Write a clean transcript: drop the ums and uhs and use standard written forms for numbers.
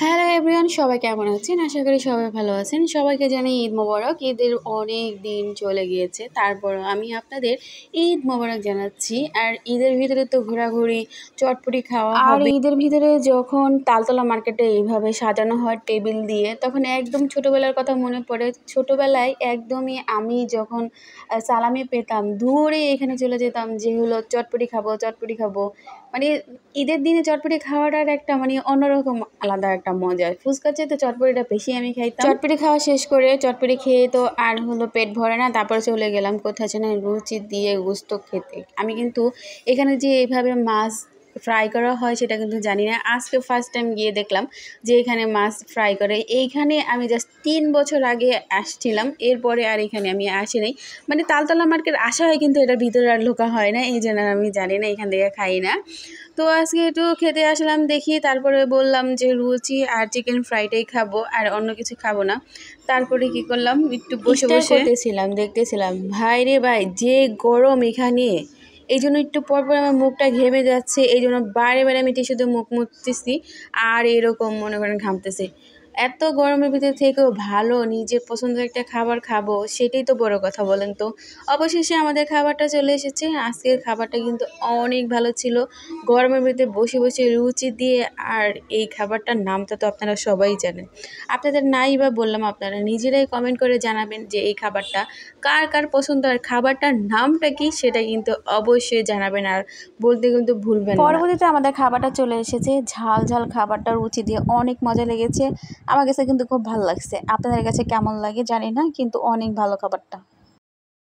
Hello everyone, সবাই কেমন আছেন? আশা করি সবাই ভালো আছেন। সবাইকে জানাই ঈদ মোবারক। ঈদের অনেক দিন চলে গিয়েছে, তারপরও আমি আপনাদের ঈদ মোবারক জানাচ্ছি। আর ঈদের ভিতরে তো ঘোরাঘুরি, চটপটি খাওয়া আর ঈদের ভিতরে যখন তালতলা মার্কেটে এইভাবে সাজানো হয় টেবিল দিয়ে, তখন একদম ছোটোবেলার কথা মনে পড়ে। ছোটোবেলায় একদমই আমি যখন সালামি পেতাম, দূরে এখানে চলে যেতাম যে হলো চটপটি খাবো, চটপটি খাবো। মানে ঈদের দিনে চটপটি খাওয়াটার একটা অন্যরকম আলাদা একটা মজা। ফুচকার চাইতে চটপটিটা বেশি আমি খাইতাম। চটপটি খাওয়া শেষ করে চটপটি খেয়ে তো আর পেট ভরে না, তারপরে চলে গেলাম কোথায় যেন রুচি দিয়ে গোস্ত খেতে। আমি কিন্তু এখানে যে এইভাবে মাছ ফ্রাই করা হয় সেটা কিন্তু জানি না, আজকে ফার্স্ট টাইম গিয়ে দেখলাম যে এখানে মাছ ফ্রাই করে। এইখানে আমি জাস্ট 3 বছর আগে আসছিলাম, এরপরে আর এখানে আমি আসি নাই। তালতলা মার্কেট আসা হয় কিন্তু এটার ভিতরে আর ঢোকা হয় না, এই জন্য আমি জানি না, এখান থেকে খাই না। তো আজকে একটু খেতে আসলাম, দেখি তারপরে বললাম যে লুচি আর চিকেন ফ্রাইটাই খাবো, আর অন্য কিছু খাবো না। তারপরে কি করলাম, একটু বসে বসে দেখতেছিলাম। ভাই রে ভাই, যে গরম এখানে, এই জন্য একটু পর পর আমার মুখটা ঘেমে যাচ্ছে, এই জন্য বারে বারে আমি টিস্যুতে মুখ মুছতেছি আর এরকম মনে করেন ঘামতেছি। এত গরমের ভিতরে থেকেও ভালো নিজের পছন্দের একটা খাবার খাবো, সেটাই তো বড় কথা, বলেন তো। অবশেষে আমাদের খাবারটা চলে এসেছে। আজকের খাবারটা কিন্তু অনেক ভালো ছিল। গরমের ভিতরে বসে বসে লুচি দিয়ে, আর এই খাবারটার নামটা তো আপনারা সবাই জানেন। আপনাদের নাই বা বললাম, আপনারা নিজেরাই কমেন্ট করে জানাবেন যে এই খাবারটা কার কার পছন্দ, আর খাবারটার নামটা কি সেটা কিন্তু অবশ্যই জানাবেন, আর বলতে কিন্তু ভুলবেন না। পরবর্তীতে আমাদের খাবারটা চলে এসেছে, ঝাল ঝাল খাবারটা রুচি দিয়ে অনেক মজা লেগেছে। আমার কাছে কিন্তু খুব ভালো লাগছে। আপনাদের কাছে কেমন লাগে জানি না, কিন্তু অনেক ভালো খাবারটা।